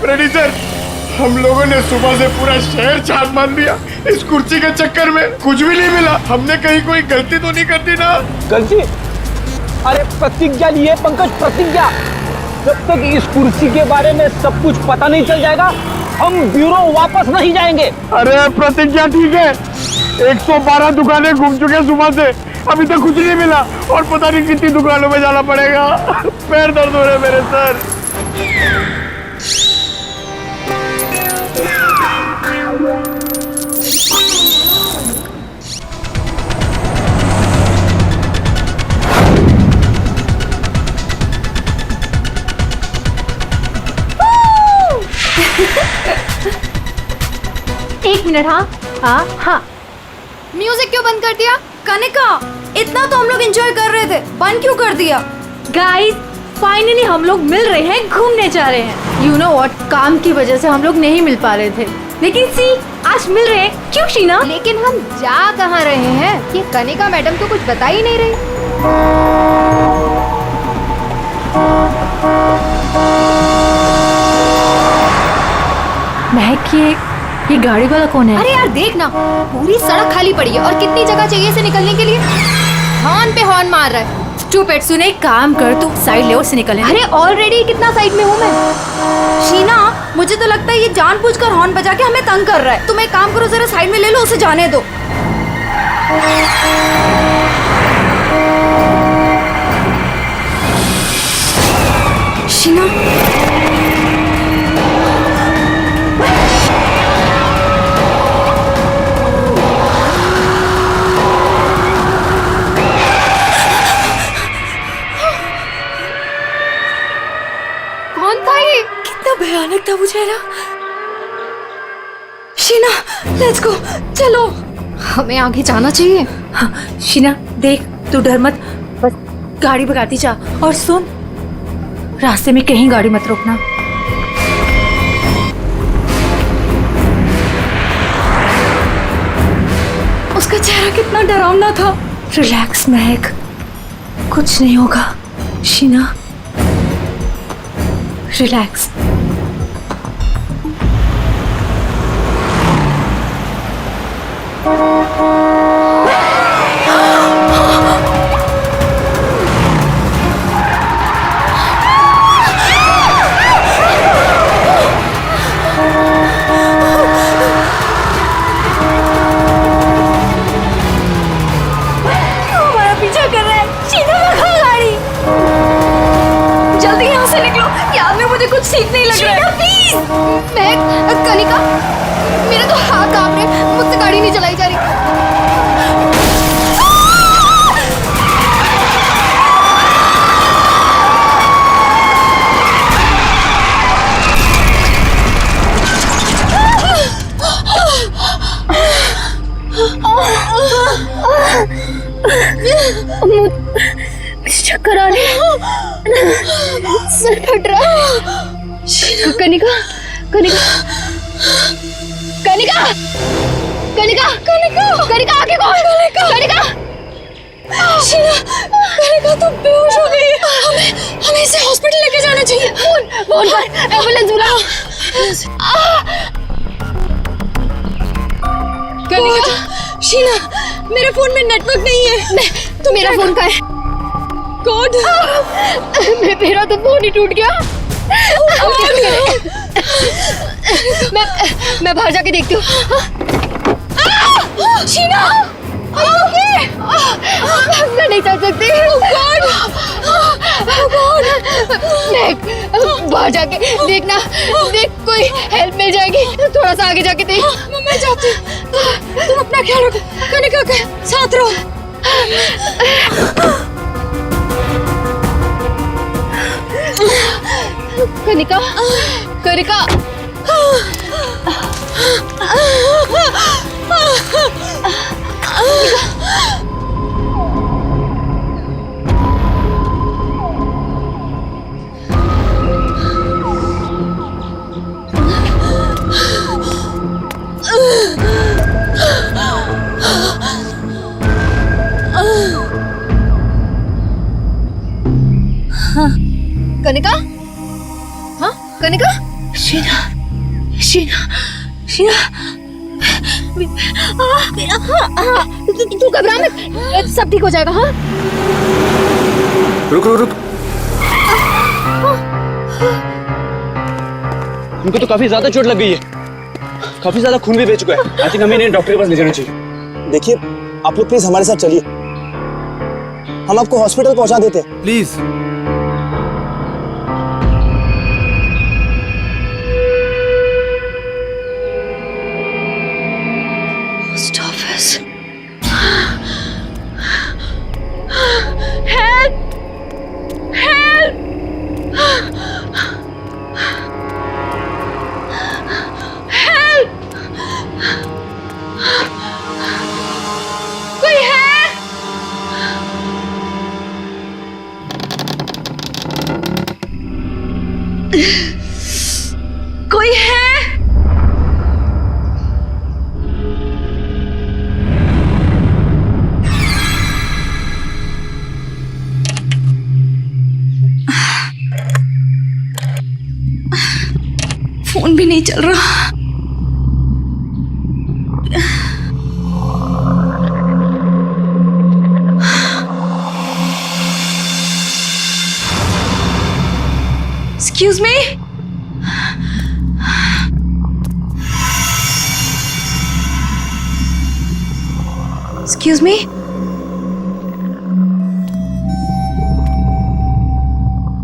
Producer, हम लोगों ने सुबह से पूरा शहर छान मार दिया इस कुर्सी के चक्कर में, कुछ भी नहीं मिला। हमने कहीं कोई गलती तो नहीं कर दी ना? गलती? अरे प्रतिज्ञा लिए पंकज, प्रतिज्ञा। जब तक इस कुर्सी के बारे में सब कुछ पता नहीं चल जाएगा हम ब्यूरो वापस नहीं जाएंगे। अरे प्रतिज्ञा ठीक है, 112 दुकानें घूम चुके सुबह से, अभी तक कुछ नहीं मिला और पता नहीं कितनी दुकानों में जाना पड़ेगा। पैर दर्द हो रहे मेरे सर। एक मिनट। हाँ हाँ हाँ, म्यूजिक क्यों बंद कर दिया? कनिका, इतना तो हम लोग एंजॉय कर रहे थे, बंद क्यों कर दिया? गाइस फाइनली हम लोग मिल रहे हैं, घूमने जा रहे हैं। यू नो व्हाट, काम की वजह से हम लोग नहीं मिल पा रहे थे, लेकिन सी आज मिल रहे हैं। क्यों शीना? लेकिन हम जा कहाँ रहे हैं? ये कनिका मैडम तो कुछ बता ही नहीं रही। महक, ये गाड़ी वाला कौन है? अरे यार देख ना, पूरी सड़क खाली पड़ी है और कितनी जगह चाहिए इसे निकलने के लिए। हॉर्न पे हॉर्न मार रहा है। स्टूपिड, सुने, काम कर, तू साइड ले और से निकल। अरे ऑलरेडी कितना साइड में हूँ मैं। शीना, मुझे तो लगता है ये जानबूझकर हॉर्न बजा के हमें तंग कर रहा है। तुम एक काम करो, जरा साइड में ले लो, उसे जाने दो। शीना, भयानक था वो चेहरा। शीना, लेट्स गो, चलो, हमें आगे जाना चाहिए। हाँ शीना देख, तू डर मत, बस गाड़ी भगाती जा। और सुन, रास्ते में कहीं गाड़ी मत रोकना। उसका चेहरा कितना डरावना था। रिलैक्स महक, कुछ नहीं होगा। शीना रिलैक्स। कुछ ठीक नहीं लग रहा है। प्लीज महक, कनिका, मेरे तो हाथ कांप रहे, मुझसे गाड़ी नहीं चलाई जा रही। चक्कर आ रहे, सर फट रहा। कनिका, कनिका, कनिका, कनिका, कनिका, कनिका, आगे कौन? कनिका, शीना, कनिका तो बेहोश हो गई है। हमें इसे हॉस्पिटल लेके जाना चाहिए। फोन पर एम्बुलेंस बुलाओ। कनिका, शीना, मेरे फोन में नेटवर्क नहीं है। तो मेरा फोन का है कोड। मेरा तो फोन ही टूट गया। मैं बाहर जाके देखती हूँ। शीना, मैं नहीं चल सकती। बाहर जाके देखना, देख कोई हेल्प मिल जाएगी। थोड़ा सा आगे जाके देख। मैं जाती हूँ, तुम अपना ख्याल रखो। कनिका के साथ रहो। कनिका, कनिका, कनिका, हाँ कनिका, शीना शीना शीना तू घबरा मत, सब ठीक हो जाएगा। हाँ रुक रुक रुक। उनको तो काफी ज्यादा चोट लग गई है, काफी ज्यादा खून भी बह चुका है। आई थिंक हमें इन्हें डॉक्टर के पास ले जाना चाहिए। देखिए आप लोग प्लीज हमारे साथ चलिए, हम आपको हॉस्पिटल पहुंचा देते हैं। प्लीज। Post office. कोई है? फोन भी नहीं चल रहा। Excuse me? Excuse me?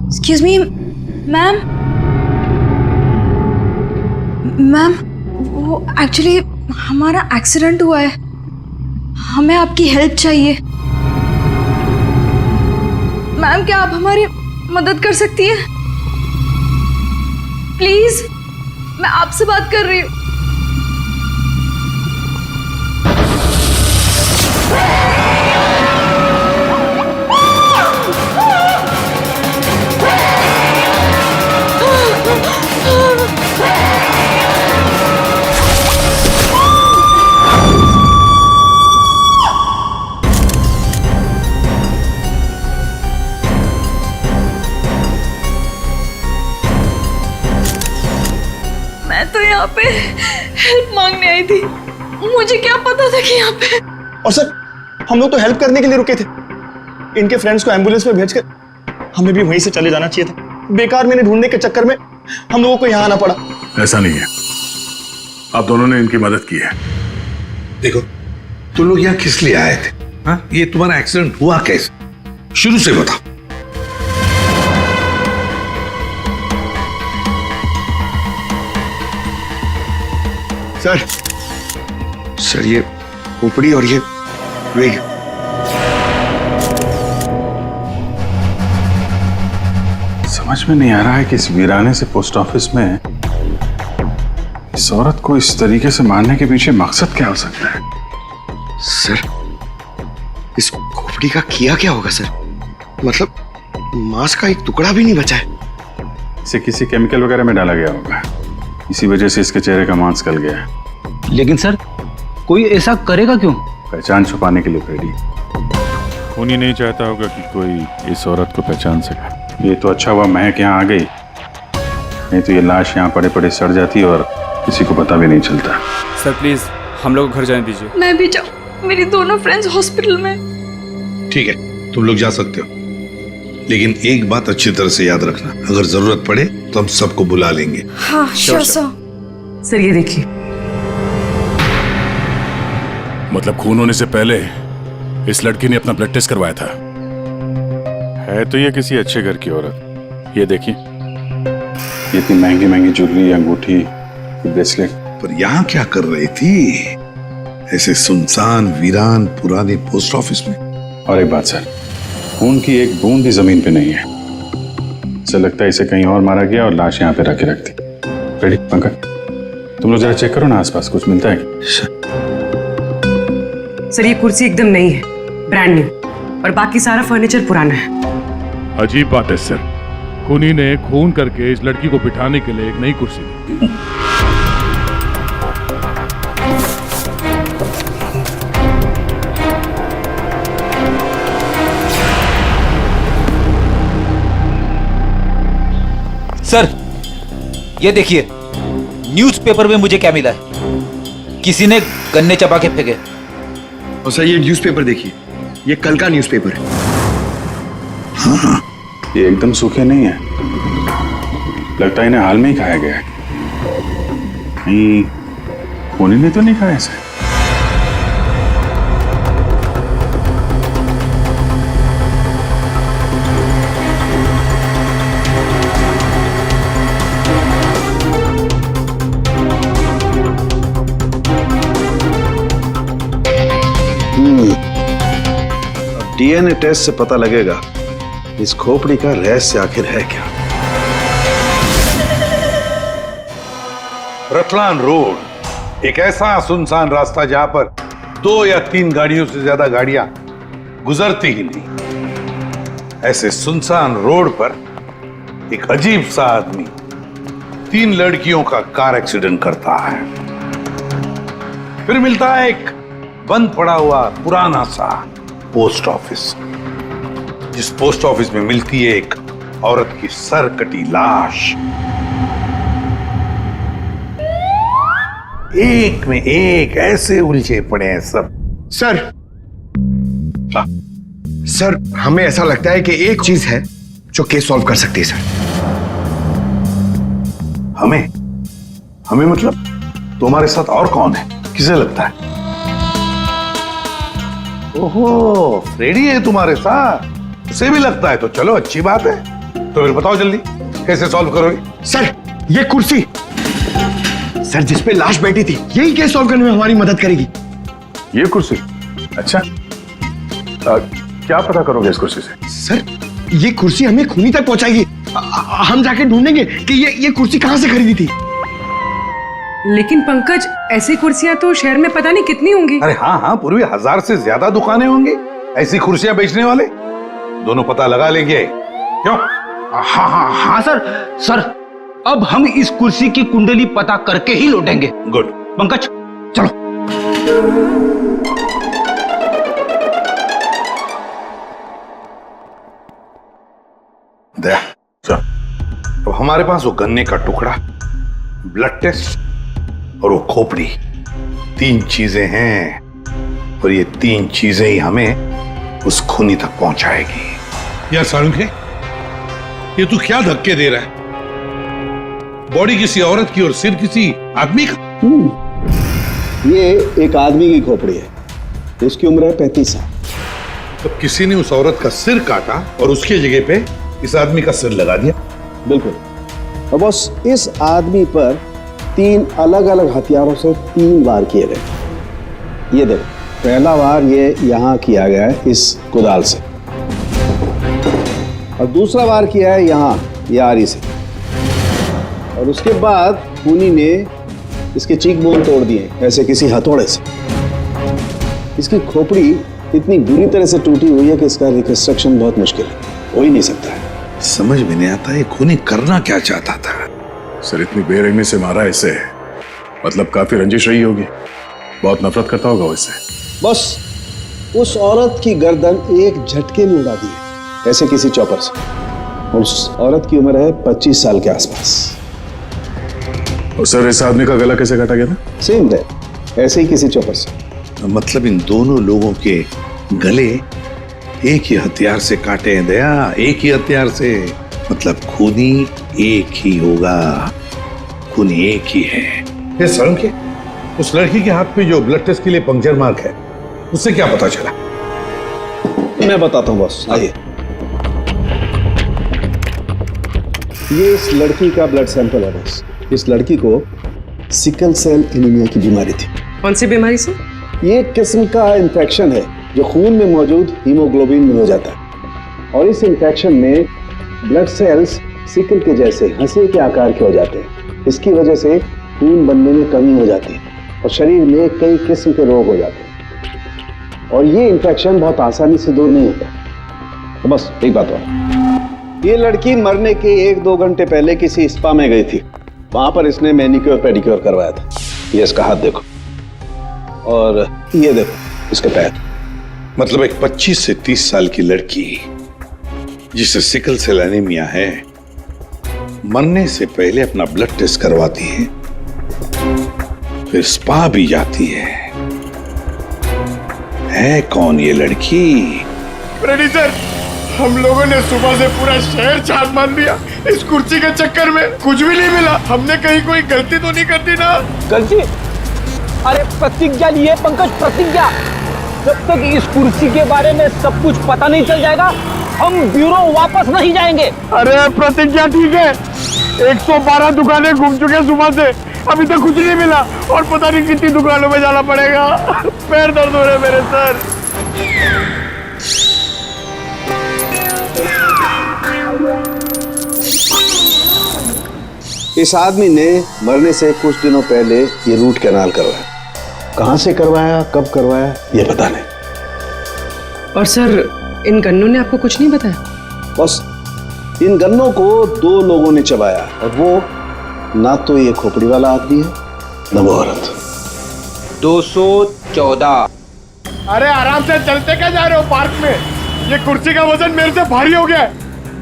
Excuse me, ma'am? Ma'am, वो एक्चुअली हमारा एक्सीडेंट हुआ है, हमें आपकी हेल्प चाहिए। मैम क्या आप हमारी मदद कर सकती हैं? प्लीज, मैं आपसे बात कर रही हूँ। मैं तो यहाँ पे हेल्प मांगने आई थी, मुझे क्या पता था कि यहाँ पे। और सर हम लोग तो हेल्प करने के लिए रुके थे, इनके फ्रेंड्स को एम्बुलेंस में भेजकर हमें भी वहीं से चले जाना चाहिए था। बेकार मैंने ढूंढने के चक्कर में हम लोगों को यहाँ आना पड़ा। ऐसा नहीं है, आप दोनों ने इनकी मदद की है। देखो तुम लोग यहाँ किस लिए आए थे? हाँ, ये तुम्हारा एक्सीडेंट हुआ कैसे, शुरू से बताओ। सर ये खोपड़ी और ये वेग। समझ में नहीं आ रहा है कि इस वीराने से पोस्ट ऑफिस में इस औरत को इस तरीके से मारने के पीछे मकसद क्या हो सकता है। सर इस खोपड़ी का किया क्या होगा सर? मतलब मांस का एक टुकड़ा भी नहीं बचा है। इसे किसी केमिकल वगैरह में डाला गया होगा, इसी वजह से इसके चेहरे का मांस गल गया है। लेकिन सर कोई ऐसा करेगा क्यों? पहचान छुपाने के लिए फ्रेडी। खून ही नहीं चाहता होगा कि कोई इस औरत को पहचान सके। ये तो अच्छा हुआ महक यहाँ आ गई, नहीं तो ये लाश यहाँ पड़े पड़े सड़ जाती और किसी को पता भी नहीं चलता। सर प्लीज हम लोग घर जाने दीजिए। मैं भी जाऊँ, मेरी दोनों फ्रेंड्स हॉस्पिटल में। ठीक है तुम लोग जा सकते हो, लेकिन एक बात अच्छी तरह से याद रखना, अगर जरूरत पड़े तो हम सबको बुला लेंगे। हाँ श्योर सर। सर ये देखिए, मतलब खून होने से पहले इस लड़की ने अपना ब्लड टेस्ट करवाया था। है तो ये किसी अच्छे घर की औरत। ये देखिए, इतनी महंगी महंगी ज्वेलरी, अंगूठी, ब्रेसलेट। पर यहाँ क्या कर रही थी ऐसे सुनसान वीरान पुराने पोस्ट ऑफिस में? और एक बात सर, खून की एक बूंद भी जमीन पे नहीं है। ऐसा लगता है इसे कहीं और मारा गया और लाश यहाँ पे रख के रखती। रेडी पंकज, तुम लोग जरा चेक करो ना आसपास कुछ मिलता है क्या? सर ये कुर्सी एकदम नई है, ब्रांड न्यू, और बाकी सारा फर्नीचर पुराना है। अजीब बात है सर, खूनी ने खून करके इस लड़की को बिठाने के लिए एक नई कुर्सी दी। सर ये देखिए, न्यूज़पेपर में मुझे क्या मिला है? किसी ने गन्ने चबा के फेंके। और सर ये न्यूज़पेपर देखिए, ये कल का न्यूज़पेपर है। हाँ, ये एकदम सूखे नहीं है, लगता है इन्हें हाल में ही खाया गया है। कहीं खूनी ने तो नहीं खाया इसे? डीएनए टेस्ट से पता लगेगा इस खोपड़ी का रहस्य आखिर है क्या। रतलान रोड एक ऐसा सुनसान रास्ता जहां पर 2 या 3 गाड़ियों से ज्यादा गाड़ियां गुजरती ही नहीं। ऐसे सुनसान रोड पर एक अजीब सा आदमी 3 लड़कियों का कार एक्सीडेंट करता है। फिर मिलता है एक बंद पड़ा हुआ पुराना सा पोस्ट ऑफिस, जिस पोस्ट ऑफिस में मिलती है एक औरत की सर कटी लाश। एक में एक ऐसे उलझे पड़े हैं सब। सर सर हमें ऐसा लगता है कि एक चीज है जो केस सॉल्व कर सकती है सर। हमें मतलब तुम्हारे साथ और कौन है, किसे लगता है? ओहो, फ्रेडी है तुम्हारे साथ, उसे भी लगता है तो चलो अच्छी बात है। तो फिर बताओ जल्दी कैसे सॉल्व करोगे? सर ये कुर्सी सर जिस पे लाश बैठी थी, यही केस सॉल्व करने में हमारी मदद करेगी। ये कुर्सी? अच्छा, क्या पता करोगे इस कुर्सी से? सर ये कुर्सी हमें खूनी तक पहुंचाएगी। हम जाके ढूंढेंगे कि ये कुर्सी कहां से खरीदी थी। लेकिन पंकज, ऐसी कुर्सियां तो शहर में पता नहीं कितनी होंगी। अरे हाँ, पूर्वी 1000 से ज्यादा दुकानें होंगी ऐसी कुर्सियां बेचने वाले। दोनों पता लगा लेंगे, क्यों? हाँ सर, अब हम इस कुर्सी की कुंडली पता करके ही लौटेंगे। गुड। पंकज चलो। दया चल। अब हमारे पास वो गन्ने का टुकड़ा, ब्लड टेस्ट और वो खोपड़ी, 3 चीजें हैं, और ये 3 चीजें ही हमें उस खूनी तक पहुंचाएगी। यार सारुंखे, ये तू क्या धक्के दे रहा है? बॉडी किसी औरत की और सिर किसी आदमी का। ये एक आदमी की खोपड़ी है, उसकी उम्र है 35 साल। तो किसी ने उस औरत का सिर काटा और उसकी जगह पे इस आदमी का सिर लगा दिया। बिल्कुल। और बस इस आदमी पर 3 अलग अलग हथियारों से 3 वार किए गए। ये देखो, पहला वार ये यहाँ किया गया है इस कुदाल से, और दूसरा वार किया है यहाँ ये आरी से, और उसके बाद खूनी ने इसके चीक बोन तोड़ दिए ऐसे किसी हथौड़े से। इसकी खोपड़ी इतनी बुरी तरह से टूटी हुई है कि इसका रिकंस्ट्रक्शन बहुत मुश्किल है, हो ही नहीं सकता है। समझ में नहीं आता ये खूनी करना क्या चाहता था। सर इतनी बेरहमी से मारा इसे, मतलब काफी रंजिश रही होगी, बहुत नफरत करता होगा वो इससे। बस उस औरत की गर्दन एक झटके में उड़ा दी है ऐसे किसी चॉपर से। उस औरत की उम्र है 25 साल के आसपास। और सर इस आदमी का गला कैसे काटा गया था? सेम डे, ऐसे ही किसी चॉपर से। मतलब इन दोनों लोगों के गले एक ही हथियार से काटे हैं दया, एक ही हथियार से। मतलब खूनी एक ही होगा, खूनी एक ही है। ये सारुंखे, उस लड़की के हाथ पे जो ब्लड टेस्ट के लिए पंक्चर मार्क है, उससे क्या पता चला? मैं बताता हूँ बॉस, आइए। ये इस लड़की का ब्लड सैंपल है बॉस। इस लड़की को सिकल सेल एनीमिया की बीमारी थी। कौन सी बीमारी से? ये एक किस्म का इन्फेक्शन है जो खून में मौजूद हीमोग्लोबिन में हो जाता है, और इस इन्फेक्शन में ब्लड सेल्स सिकल के जैसे हंसे के आकार के हो जाते हैं। इसकी वजह से खून बनने में कमी हो जाती है और शरीर में कई किस्म के रोग हो जाते हैं, और ये इन्फेक्शन बहुत आसानी से दूर नहीं होता। तो बस एक बात और, ये लड़की मरने के 1-2 घंटे पहले किसी स्पा में गई थी। वहां पर इसने मैनिक्योर पेडिक्योर करवाया था। ये इसका हाथ देखो, और ये देखो इसके पैर। मतलब एक 25 से 30 साल की लड़की जिसे सिकल सेल एनीमिया है, मरने से पहले अपना ब्लड टेस्ट करवाती है फिर स्पा भी जाती है कौन ये लड़की? प्रोड्यूसर, हम लोगों ने सुबह से पूरा शहर छान मान दिया इस कुर्सी के चक्कर में, कुछ भी नहीं मिला। हमने कहीं कोई गलती तो नहीं कर दी ना? गलती? अरे प्रतिज्ञा लिए पंकज, प्रतिज्ञा। जब तक इस कुर्सी के बारे में सब कुछ पता नहीं चल जाएगा हम ब्यूरो वापस नहीं जाएंगे। अरे प्रतिज्ञा ठीक है, 112 दुकानें घूम चुके सुबह से, अभी तक कुछ नहीं मिला और पता नहीं कितनी दुकानों में जाना पड़ेगा। पैर दर्द हो रहे मेरे सर। इस आदमी ने मरने से कुछ दिनों पहले ये रूट कैनाल करवाया। कहां से करवाया, कब करवाया, ये पता नहीं। और सर इन गन्नों ने आपको कुछ नहीं बताया? बस इन गन्नों को 2 लोगों ने चबाया, और वो ना तो ये खोपड़ी वाला आदमी है न वो औरत। 214। अरे आराम से चलते क्या जा रहे हो पार्क में? ये कुर्सी का वजन मेरे से भारी हो गया है,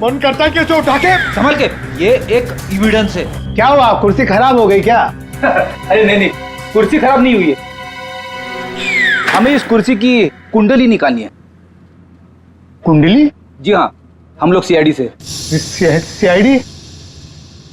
मन करता है कि इसे उठा के। संभल के, ये एक एविडेंस है। क्या हुआ, कुर्सी खराब हो गई क्या? अरे नहीं, कुर्सी खराब नहीं हुई है, हमें इस कुर्सी की कुंडली निकालनी है। कुंडली? जी हाँ, हम लोग सीआईडी से। सीआईडी?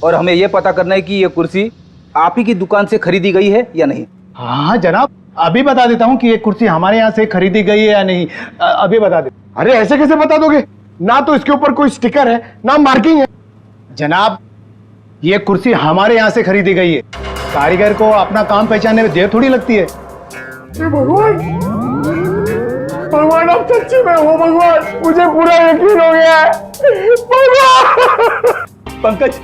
और हमें यह पता करना है कि ये कुर्सी आप ही की दुकान से खरीदी गई है या नहीं। हाँ जनाब, अभी बता देता हूँ कि ये कुर्सी हमारे यहाँ से खरीदी गई है या नहीं, अभी बता दे। अरे ऐसे कैसे बता दोगे? ना तो इसके ऊपर कोई स्टिकर है ना मार्किंग है। जनाब, ये कुर्सी हमारे यहाँ से खरीदी गई है। कारीगर को अपना काम पहचानने में देर थोड़ी लगती है। भगवान, भगवान आप सच्ची में हो भगवान, मुझे पूरा यकीन हो गया है। भगवान! पंकज,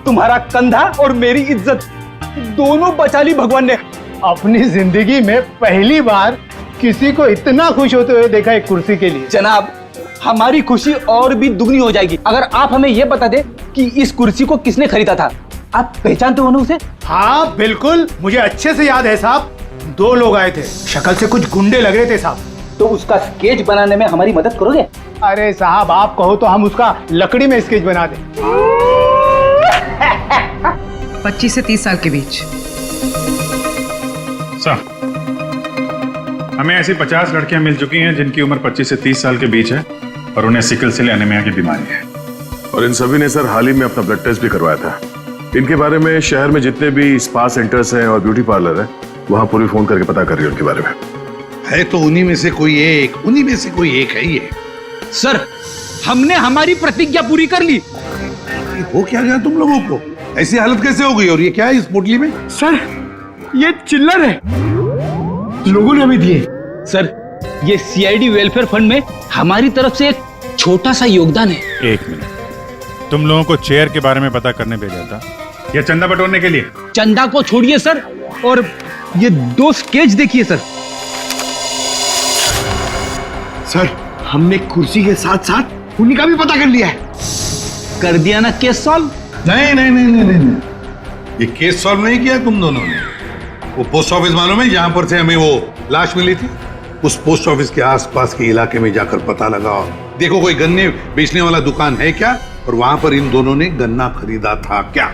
तुम्हारा कंधा और मेरी इज्जत दोनों बचा ली भगवान ने। अपनी जिंदगी में पहली बार किसी को इतना खुश होते हुए देखा एक कुर्सी के लिए। जनाब, हमारी खुशी और भी दुगनी हो जाएगी अगर आप हमें यह बता दे कि इस कुर्सी को किसने खरीदा था। आप पहचानते हो ना उसे? हाँ बिल्कुल, मुझे अच्छे से याद है साहब। 2 लोग आए थे, शक्ल से कुछ गुंडे लग रहे थे साहब। तो उसका स्केच बनाने में हमारी मदद करोगे? अरे साहब, आप कहो तो हम उसका लकड़ी में स्केच बना दें। 25 से 30 साल के बीच। सर, हमें ऐसी 50 लड़कियां मिल चुकी हैं जिनकी उम्र 25 से 30 साल के बीच है और उन्हें सिकल सेल एनीमिया की बीमारी है। और इन सभी ने सर हाल ही में अपना ब्लड टेस्ट भी करवाया था। इनके बारे में शहर में जितने भी स्पा सेंटर्स हैं और ब्यूटी पार्लर है, वहां पूरी फोन करके पता कर रही है उनके बारे में। है तो उन्हीं में से कोई एक, उन्हीं में से कोई एक है ये। सर, हमने हमारी प्रतिज्ञा पूरी कर ली। हो क्या गया तुम लोगों को? ऐसी हालत कैसे हो गई? और ये क्या है इस पोटली में? सर, ये चिल्लर है, लोगों ने हमें दिए। सर, ये सीआईडी वेलफेयर फंड में हमारी तरफ से एक छोटा सा योगदान है। 1 मिनट, तुम लोगों को चेयर के बारे में पता करने भेजा था या चंदा बटोरने के लिए? चंदा को छोड़िए सर, और ये 2 स्केच देखिए सर। सर, हमने कुर्सी के साथ साथ उन्हीं का भी पता कर लिया है। कर दिया ना केस सॉल्व? नहीं नहीं नहीं नहीं नहीं, ये केस सॉल्व नहीं किया तुम दोनों ने। वो पोस्ट ऑफिस मालूम है जहां पर से हमें वो लाश मिली थी? उस पोस्ट ऑफिस के आसपास के इलाके में जाकर पता लगाओ, देखो कोई गन्ने बेचने वाला दुकान है क्या, और वहां पर इन दोनों ने गन्ना खरीदा था क्या?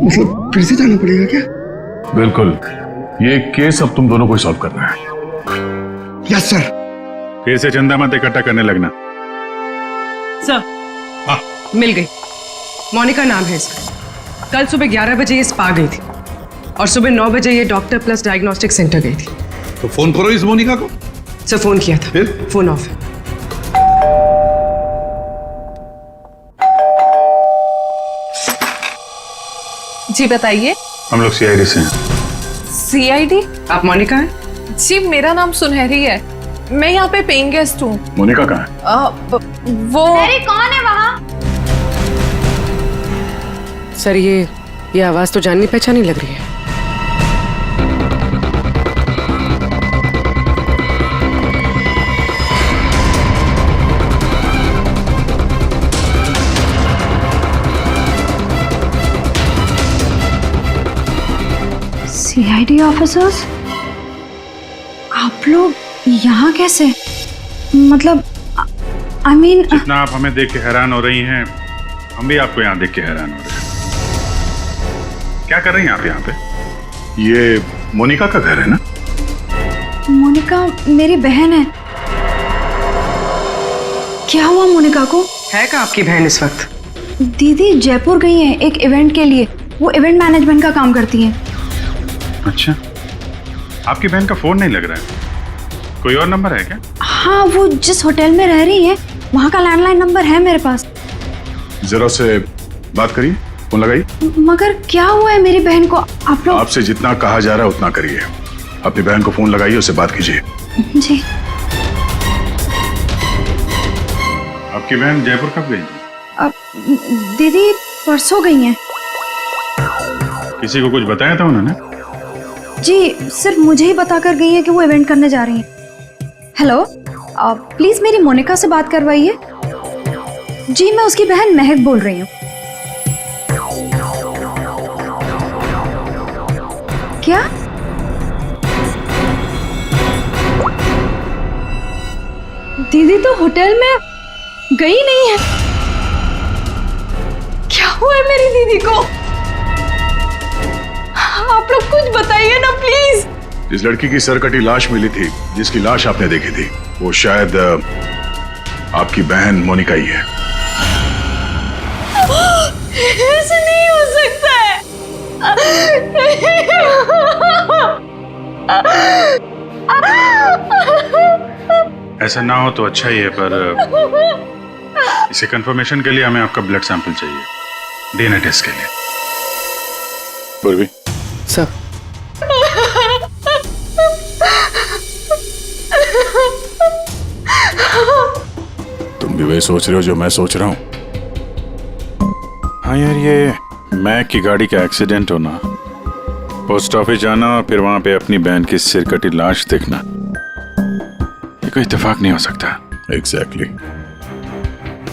मतलब फिर से जाना पड़ेगा क्या? बिल्कुल, ये केस अब तुम दोनों को सॉल्व करना है। Yes sir. फिर से चंदा मत इकट्ठा करने लगना। सर, मिल गई। मोनिका नाम है इसका। कल सुबह 11 बजे ये स्पा गई थी और सुबह 9 बजे ये डॉक्टर प्लस डायग्नोस्टिक सेंटर गई थी। तो फोन करो इस मोनिका को। सर, फोन किया था, फिर? फोन ऑफ है। जी बताइए। हम लोग सीआईडी से हैं। सीआईडी? आप मोनिका हैं? जी, मेरा नाम सुनहरी है, मैं यहाँ पे पेइंग गेस्ट हूँ। मोनिका कहाँ है? वो अरे कौन है वहाँ? सर, ये आवाज तो जाननी पहचानी लग रही है। सीआईडी ऑफिसर्स, आप लोग यहाँ कैसे? मतलब आई मीन, जितना आप हमें देख के हैरान हो रही हैं, हम भी आपको यहाँ देख के हैरान हो रहे हैं। क्या कर रही हैं आप यहाँ पे? ये मोनिका का घर है ना? मोनिका मेरी बहन है। क्या हुआ मोनिका को? है का आपकी बहन इस वक्त? दीदी जयपुर गई हैं एक इवेंट के लिए। वो इवेंट मैनेजमेंट का काम करती हैं। अच्छा, आपकी बहन का फोन नहीं लग रहा है, कोई और नंबर है क्या? हाँ, वो जिस होटल में रह रही है वहाँ का लैंडलाइन नंबर है मेरे पास। जरा उससे बात करिए, फोन लगाइए। मगर क्या हुआ है मेरी बहन को? आप लोग आपसे जितना कहा जा रहा है उतना करिए। अपनी बहन को फोन लगाइए, उससे बात कीजिए। जी। आपकी बहन जयपुर कब गई? अब दीदी परसों गई हैं। किसी को कुछ बताया था उन्होंने? जी, सिर्फ मुझे ही बताकर गई हैं कि वो इवेंट करने जा रही हैं। हेलो, प्लीज मेरी मोनिका से बात करवाइए। जी, मैं उसकी बहन महक बोल रही हूँ। क्या? दीदी तो होटल में गई नहीं है। क्या हुआ है मेरी दीदी को? आप लोग कुछ बताइए ना प्लीज। जिस लड़की की सरकटी लाश मिली थी, जिसकी लाश आपने देखी थी, वो शायद आपकी बहन मोनिका ही है। ऐसे नहीं हो सकता है। ऐसा ना हो तो अच्छा ही है, पर इसे कंफर्मेशन के लिए हमें आपका ब्लड सैंपल चाहिए, डीएनए टेस्ट के लिए। पूर्वी सर, तुम भी वही सोच रहे हो जो मैं सोच रहा हूँ? हाँ यार, ये मैक की गाड़ी का एक्सीडेंट होना, पोस्ट ऑफिस जाना और फिर वहां पे अपनी बहन की सिरकटी लाश देखना, ये कोई इत्तेफाक नहीं हो सकता। एग्जैक्टली।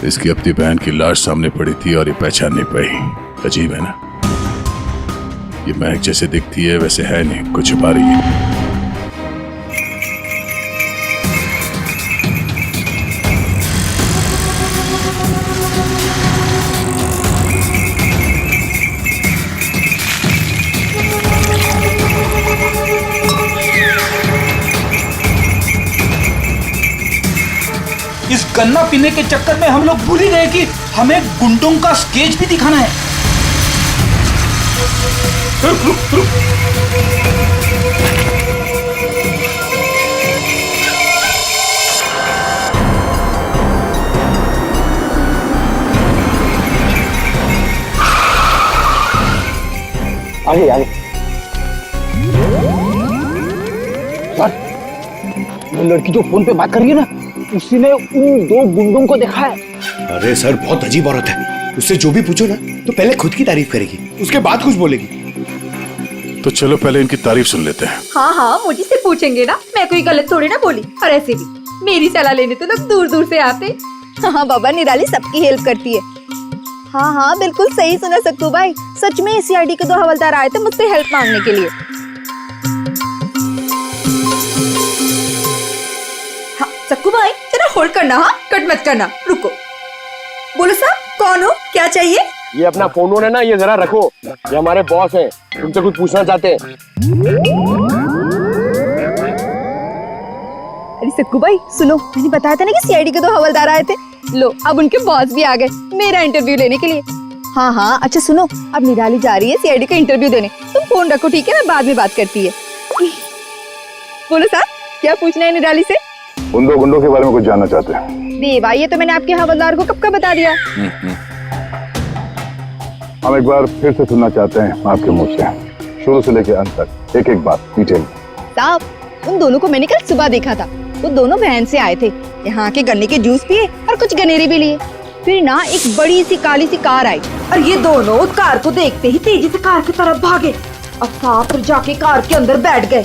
इसकी अपनी बहन की लाश सामने पड़ी थी और ये पहचान नहीं पाई। अजीब है ना? ये महक जैसे दिखती है वैसे है नहीं, कुछ छुपा रही है। इस गन्ना पीने के चक्कर में हम लोग भूल ही गए कि हमें गुंडों का स्केच भी दिखाना है। रुक रुक रुक। आगे आगे। सर, वो लड़की जो फोन पे बात कर रही है ना, उसी ने उन दो गुंडों को देखा है। अरे सर, बहुत अजीब औरत है। उससे जो भी पूछो ना तो पहले खुद की तारीफ करेगी, उसके बाद कुछ बोलेगी। तो चलो पहले इनकी तारीफ सुन लेते हैं। हाँ हाँ, मुझे से पूछेंगे ना, मैं कोई गलत थोड़ी ना बोली। और ऐसे भी मेरी सलाह लेने तो लोग दूर दूर से आते। हाँ बाबा, निराली सबकी हेल्प करती है। हाँ हाँ, बिल्कुल सही सुना सक्कू भाई। सच में सीआईडी के 2 हवलदार आए थे मुझसे हेल्प मांगने के लिए। हाँ सक्कू भाई, जरा होल्ड करना, हाँ कट मत करना, रुको। बोलो साहब, कौन हो, क्या चाहिए? ये अपना फोन है ना, ये जरा रखो, ये हमारे बॉस हैं, तुमसे कुछ पूछना चाहते हैं। अरे सक्कू भाई सुनो, मैंने बताया था ना कि सीआईडी के 2 हवलदार आए थे। लो, अब उनके बॉस भी आ गए मेरा इंटरव्यू लेने के लिए। हाँ हाँ, अच्छा सुनो, अब निराली जा रही है सीआईडी का इंटरव्यू देने। तुम फोन रखो, ठीक है? मैं बाद में बात करती है। बोलो साहब, क्या पूछना है निराली से? उन 2 गुंडों के बारे में कुछ जानना चाहते हैं। देवा, ये तो मैंने आपके हवलदार को कब का बता दिया। हम एक बार फिर से सुनना चाहते हैं आपके मुंह से, शुरू से लेकर अंत तक, एक एक बात डिटेल। साहब, उन दोनों को मैंने कल सुबह देखा था। वो दोनों बहन से आए थे, यहाँ के गन्ने के जूस पिए और कुछ गनेरे भी लिए। फिर ना एक बड़ी सी काली सी कार आई और ये दोनों उस कार को देखते ही तेजी से कार की तरफ भागे और साहब फिर जाके कार के अंदर बैठ गए।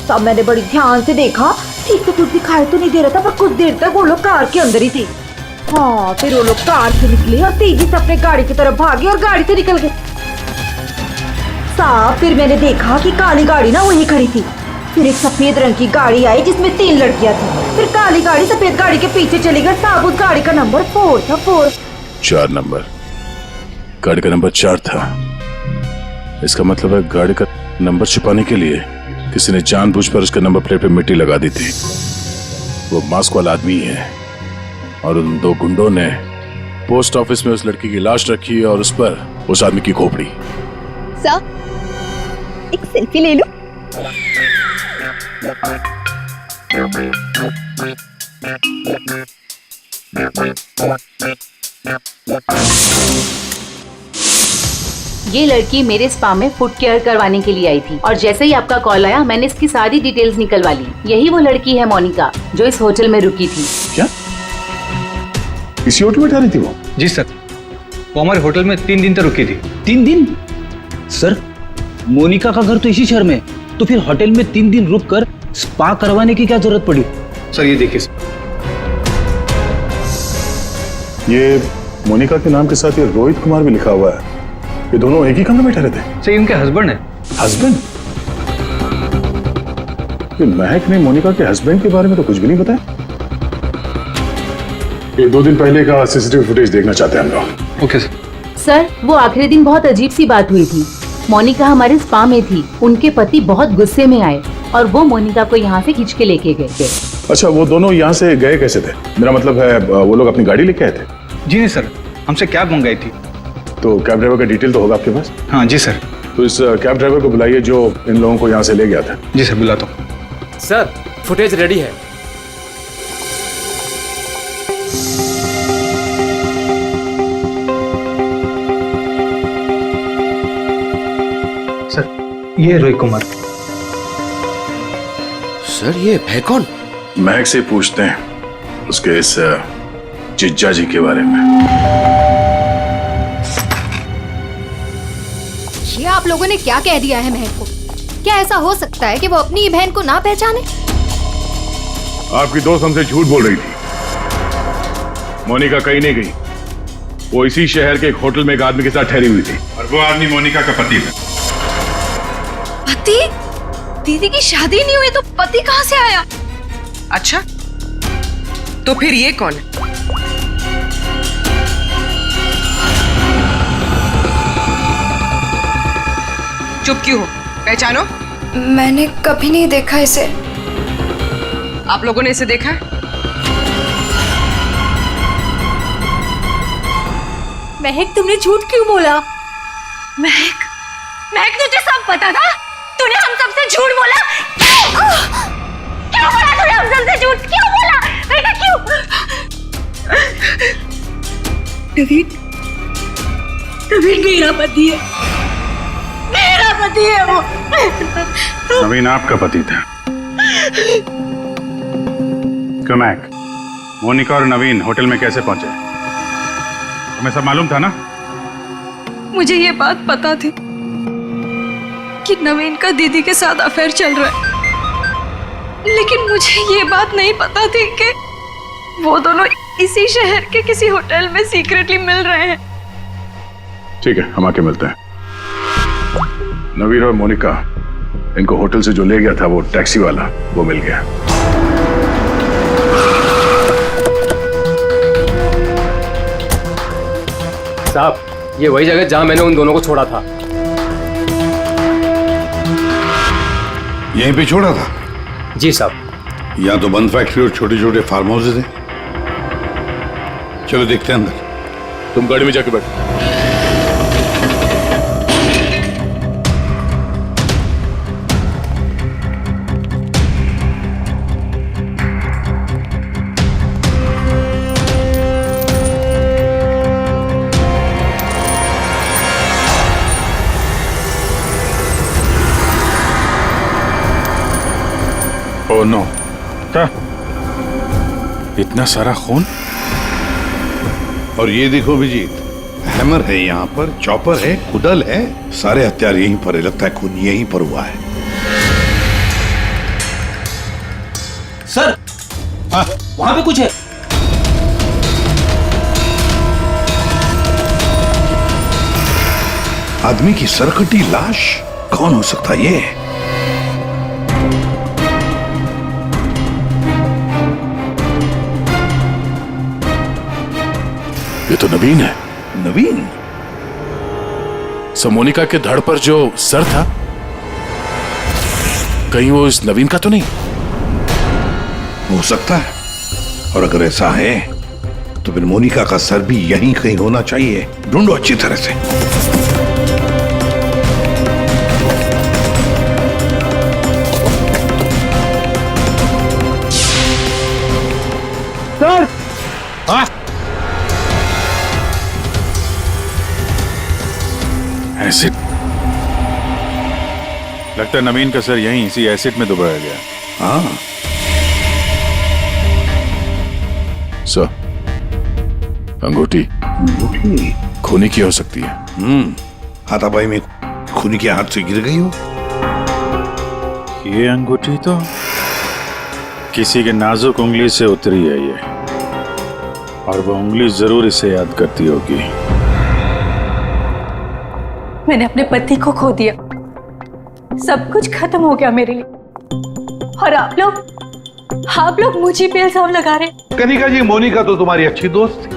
तब मैंने बड़ी ध्यान से देखा, ठीक से कुछ दिखाई तो नहीं दे रहा था, पर कुछ देर तक वो लोग कार के अंदर ही थे। हाँ, फिर वो लोग कार से निकले और तेजी से अपने गाड़ी की तरफ भागे और गाड़ी से निकल गए। साहब फिर मैंने देखा कि काली गाड़ी ना वहीं खड़ी थी। फिर एक सफेद रंग की गाड़ी आई जिसमें 3 लड़कियां थी। फिर काली गाड़ी सफेद गाड़ी के पीछे चली गई। साहब उस गाड़ी का नंबर 4 था। 4 नंबर, गाड़ी का नंबर 4 था। इसका मतलब है गाड़ी का नंबर छुपाने के लिए किसी ने जानबूझकर उसके नंबर प्लेट पे मिट्टी लगा दी थी। वो मास्क वाला आदमी है और उन दो गुंडों ने पोस्ट ऑफिस में उस लड़की की लाश रखी और उस पर उस आदमी की खोपड़ी। सर, एक सेल्फी ले लो। ये लड़की मेरे स्पा में फुट केयर करवाने के लिए आई थी और जैसे ही आपका कॉल आया मैंने इसकी सारी डिटेल्स निकलवा ली। यही वो लड़की है मोनिका जो इस होटल में रुकी थी। क्या इसी होटल में ठहरी थी वो? जी सर, वो हमारे होटल में 3 दिन तक रुकी थी। 3 दिन? सर, मोनिका का घर तो इसी शहर में, तो फिर होटल में 3 दिन रुक कर स्पा करवाने की क्या जरूरत पड़ी? सर ये देखिए, ये मोनिका के नाम के साथ ये रोहित कुमार भी लिखा हुआ है। ये दोनों एक ही कमरे में ठहरे थे? सर इनके हस्बैंड है। हस्बैंड? ये महक ने मोनिका के हस्बैंड के बारे में तो कुछ भी नहीं बताया। ये 2 दिन पहले का सीसीटीवी फुटेज देखना चाहते हैं हम लोग। Okay sir. सर, वो आखिरी दिन बहुत अजीब सी बात हुई थी। मोनिका हमारे स्पा में थी, उनके पति बहुत गुस्से में आए और वो मोनिका को यहाँ से खींच के लेके गए। अच्छा, वो दोनों यहाँ से गए कैसे थे? मेरा मतलब है वो लोग अपनी गाड़ी लेके आए थे? जी नहीं सर, हमसे कैब मंगाई थी। तो कैब ड्राइवर का डिटेल तो होगा आपके पास? हाँ जी सर। तो इस कैब ड्राइवर को बुलाइए जो इन लोगों को यहाँ से ले गया था। जी सर, बुलाता हूँ। सर, फुटेज रेडी है। सर, ये रोहित कुमार। सर ये है कौन? महक से पूछते हैं उसके इस जिज्जा जी के बारे में। ये आप लोगों ने क्या कह दिया है महक को? क्या ऐसा हो सकता है कि वो अपनी बहन को ना पहचाने? आपकी दोस्त हमसे झूठ बोल रही थी। मोनिका कहीं नहीं गई, वो इसी शहर के एक होटल में एक आदमी के साथ ठहरी हुई थी और वो आदमी मोनिका का पति था। पति? दीदी की शादी नहीं हुई तो पति कहाँ से आया? अच्छा, तो फिर ये कौन है? चुप क्यों हो? पहचानो। मैंने कभी नहीं देखा इसे। आप लोगों ने इसे देखा है? महक, तुमने झूठ क्यों बोला? महक, महक तुझे सब पता था? तूने हम सबसे झूठ बोला? क्यों बोला तूने हम सबसे झूठ? क्यों बोला? बेटा क्यों? नवीन, नवीन मेरा पति है, मेरा पति है वो। नवीन आपका पति था? क्यों महक, मोनिका और नवीन होटल में कैसे पहुंचे? तुम्हें सब मालूम था ना? मुझे ये बात पता थी कि नवीन का दीदी के साथ अफेयर चल रहा है, लेकिन मुझे ये बात नहीं पता थी कि वो दोनों इसी शहर के किसी होटल में सीक्रेटली मिल रहे हैं। ठीक है, हम आके मिलते हैं। नवीन और मोनिका, इनको होटल से जो ले गया था वो टैक्सी वाला, वो मिल गया। साहब, ये वही जगह जहां मैंने उन दोनों को छोड़ा था। यहीं पे छोड़ा था? जी साहब। यहाँ तो बंद फैक्ट्री और छोटे छोटे फार्म हाउसेज हैं। चलो देखते हैं अंदर। तुम गाड़ी में जाके बैठो। ओह नो, क्या? इतना सारा खून? और ये देखो अभिजीत, हैमर है यहाँ पर, चॉपर है, कुडल है, सारे हथियार यहीं पर है। लगता है खून यहीं पर हुआ है। सर, वहां पे कुछ है। आदमी की सरकटी लाश? कौन हो सकता है ये? ये तो नवीन है। नवीन? सो मोनिका के धड़ पर जो सर था, कहीं वो इस नवीन का तो नहीं? हो सकता है, और अगर ऐसा है तो फिर मोनिका का सर भी यहीं कहीं होना चाहिए। ढूंढो अच्छी तरह से। सर, हाँ? एसिड, लगता है नवीन का सर यहीं इसी एसिड में डुबाया गया। हाँ, सर, अंगूठी खूनी की हो सकती है। हाथापाई में खूनी के हाथ से गिर गई हो। ये अंगूठी तो किसी के नाजुक उंगली से उतरी है ये, और वो उंगली जरूर इसे याद करती होगी। मैंने अपने पति को खो दिया, सब कुछ खत्म हो गया मेरे लिए, और आप लोग मुझे पे इल्जाम लगा रहे। कनिका जी, मोनिका तो तुम्हारी अच्छी दोस्त थी।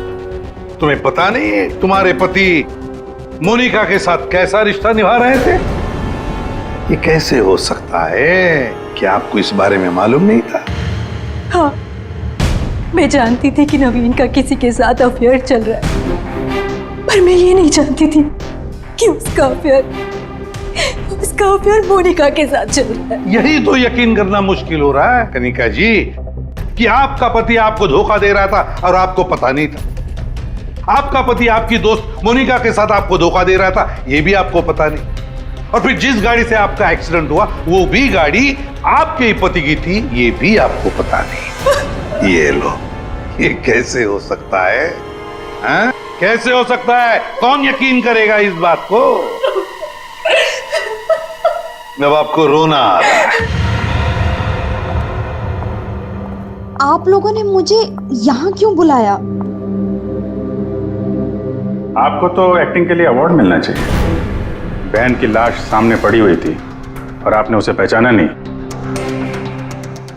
तुम्हें पता नहीं है तुम्हारे पति मोनिका के साथ कैसा रिश्ता निभा रहे थे? ये कैसे हो सकता है? क्या आपको इस बारे में मालूम नहीं था? हाँ, मैं जानती थी कि नवीन का किसी के साथ अफेयर चल रहा है, पर मैं ये नहीं जानती थी कि उसका अफेयर मोनिका के साथ चल रहा है। यही तो यकीन करना मुश्किल हो रहा है कनिका जी, कि आपका पति आपको धोखा दे रहा था और आपको पता नहीं था। आपका पति आपकी दोस्त मोनिका के साथ आपको धोखा दे रहा था, यह भी आपको पता नहीं। और फिर जिस गाड़ी से आपका एक्सीडेंट हुआ वो भी गाड़ी आपके ही पति की थी, ये भी आपको पता नहीं। ये लो, ये कैसे हो सकता है? हाँ? कैसे हो सकता है? कौन यकीन करेगा इस बात को? अब आपको रोना आ रहा है। आप लोगों ने मुझे यहाँ क्यों बुलाया? आपको तो एक्टिंग के लिए अवार्ड मिलना चाहिए। बहन की लाश सामने पड़ी हुई थी और आपने उसे पहचाना नहीं।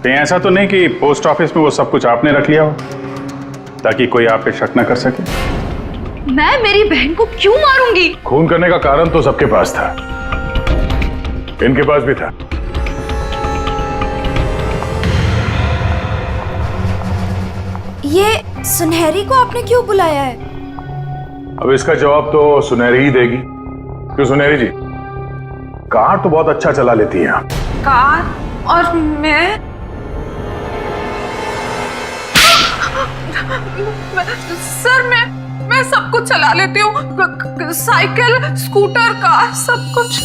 कहीं ऐसा तो नहीं कि पोस्ट ऑफिस में वो सब कुछ आपने रख लिया हो ताकि कोई आप पे शक न कर सके? मैं मेरी बहन को क्यों मारूंगी? खून करने का कारण तो सबके पास था, इनके पास भी था। ये सुनहरी को आपने क्यों बुलाया है? अब इसका जवाब तो सुनहरी ही देगी। क्यों सुनहरी जी, कार तो बहुत अच्छा चला लेती हैं आप। कार? और मैं सर, मैं सब कुछ चला लेती हूँ, साइकिल, स्कूटर, कार, सब कुछ।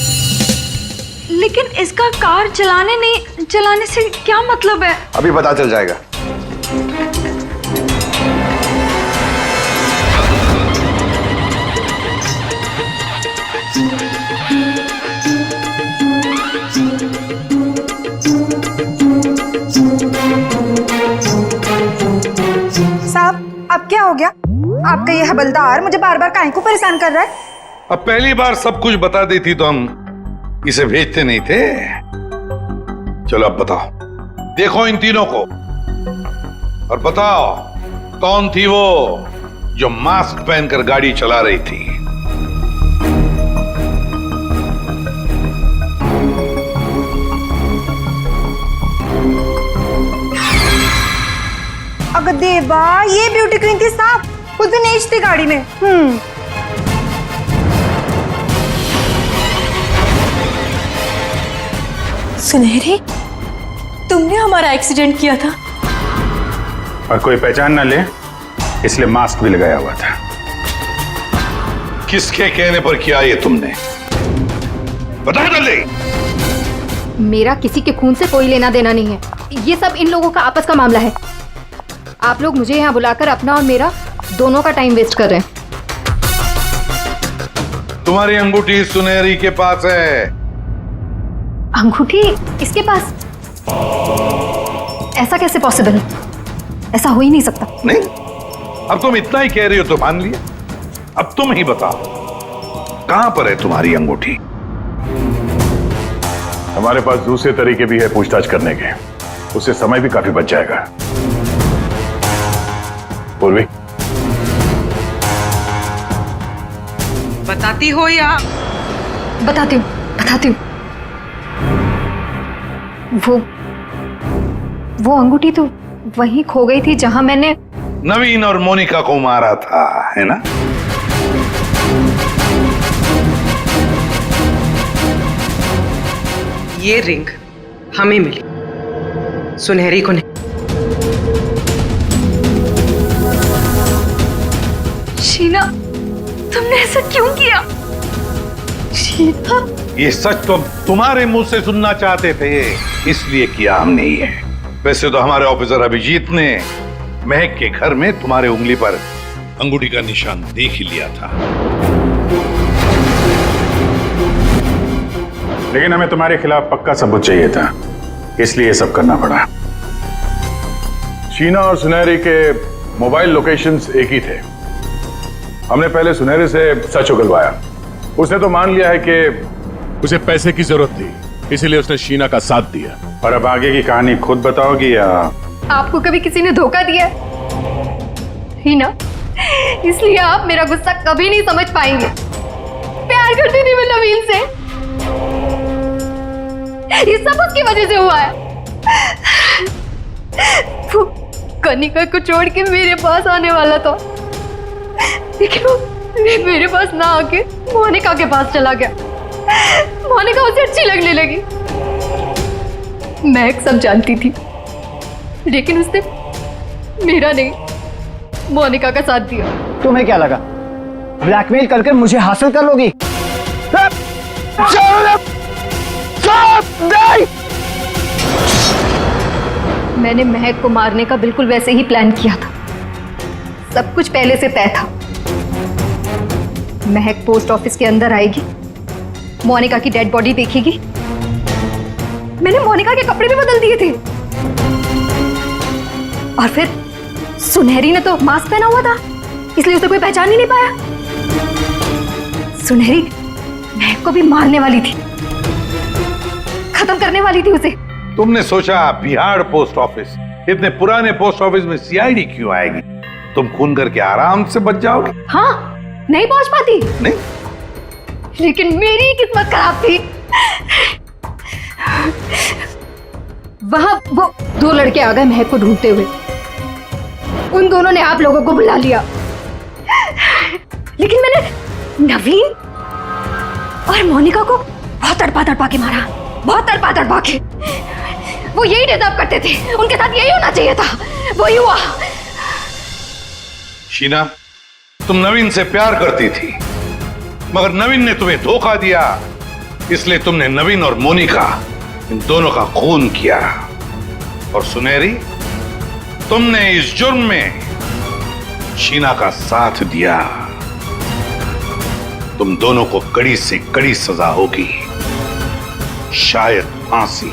लेकिन इसका कार चलाने से क्या मतलब है? अभी पता चल जाएगा। साहब, अब क्या हो गया? आपका ये हवलदार मुझे बार बार काहे को परेशान कर रहा है? अब पहली बार सब कुछ बता देती तो हम इसे भेजते नहीं थे। चलो अब बताओ, देखो इन तीनों को और बताओ कौन थी वो जो मास्क पहनकर गाड़ी चला रही थी? अगर देवा, ये ब्यूटी क्वीन थी साहब, उस दिन एज थी गाड़ी में। सुनहरी, तुमने हमारा एक्सीडेंट किया था और कोई पहचान ना ले इसलिए मास्क भी लगाया हुआ था। किसके कहने पर किया ये तुमने? बता जल्दी। मेरा किसी के खून से कोई लेना देना नहीं है, ये सब इन लोगों का आपस का मामला है। आप लोग मुझे यहाँ बुलाकर अपना और मेरा दोनों का टाइम वेस्ट कर रहे हैं। तुम्हारी अंगूठी सुनहरी के पास है। अंगूठी इसके पास? ऐसा कैसे पॉसिबल है? ऐसा हो ही नहीं सकता। नहीं, अब तुम इतना ही कह रही हो तो मान लिया। अब तुम ही बताओ, कहां पर है तुम्हारी अंगूठी? हमारे पास दूसरे तरीके भी है पूछताछ करने के, उससे समय भी काफी बच जाएगा। पूर्वी, बताती हो या बताती हूँ। वो अंगूठी तो वहीं खो गई थी जहां मैंने नवीन और मोनिका को मारा था, है ना? ये रिंग हमें मिली, सुनहरी को नहीं। शीना, तुमने ऐसा क्यों किया? शीना, ये सच तो तुम्हारे मुंह से सुनना चाहते थे, इसलिए किया हमने ये। वैसे तो हमारे ऑफिसर अभिजीत ने महक के घर में तुम्हारे उंगली पर अंगूठी का निशान देख ही लिया था। लेकिन हमें तुम्हारे खिलाफ पक्का सबूत चाहिए था, इसलिए सब करना पड़ा। शीना और सुनहरी के मोबाइल लोकेशंस एक ही थे। हमने पहले सुनहरी से सच उगलवाया। उसने तो मान लिया है कि उसे पैसे की जरूरत थी, इसीलिए उसने शीना का साथ दिया। और अब आगे की कहानी खुद बताओगी या? आपको कभी किसी ने धोखा दिया ही ना, इसलिए आप मेरा गुस्सा कभी नहीं समझ पाएंगे। प्यार करती थी मैं नवीन से, ये सब उसकी वजह से हुआ है। वो कनिका को छोड़ के मेरे पास आने वाला था, लेकिन वो मेरे पास ना आके मोनिका के पास चला गया। मोनिका उसे अच्छी लगने लगी। मैं सब जानती थी, लेकिन उसने मेरा नहीं, मोनिका का साथ दिया। तुम्हें क्या लगा ब्लैकमेल करके मुझे हासिल कर लोगी? मैंने महक को मारने का बिल्कुल वैसे ही प्लान किया था। सब कुछ पहले से तय था। महक पोस्ट ऑफिस के अंदर आएगी, मोनिका की डेड बॉडी देखेगी। मैंने मोनिका के कपड़े भी बदल दिए थे, और फिर सुनहरी ने तो मास्क पहना हुआ था, इसलिए उसे कोई पहचान ही नहीं पाया। सुनहरी महक को भी मारने वाली थी, खत्म करने वाली थी उसे। तुमने सोचा बिहार पोस्ट ऑफिस, इतने पुराने पोस्ट ऑफिस में सीआईडी क्यों आएगी? तुम खून करके आराम से बच जाओगे। हाँ, नहीं पहुंच पाती। नहीं, लेकिन मेरी किस्मत खराब थी। वहां वो दो लड़के आ गए महक को ढूंढते हुए। उन दोनों ने आप लोगों को बुला लिया, लेकिन मैंने नवीन और मोनिका को बहुत तड़पा के मारा, बहुत तड़पा के। वो यही डिजर्व करते थे, उनके साथ यही होना चाहिए था, वही हुआ। शीना, तुम नवीन से प्यार करती थी, मगर नवीन ने तुम्हें धोखा दिया, इसलिए तुमने नवीन और मोनिका इन दोनों का खून किया। और सुनहरी, तुमने इस जुर्म में शीना का साथ दिया। तुम दोनों को कड़ी से कड़ी सजा होगी, शायद फांसी।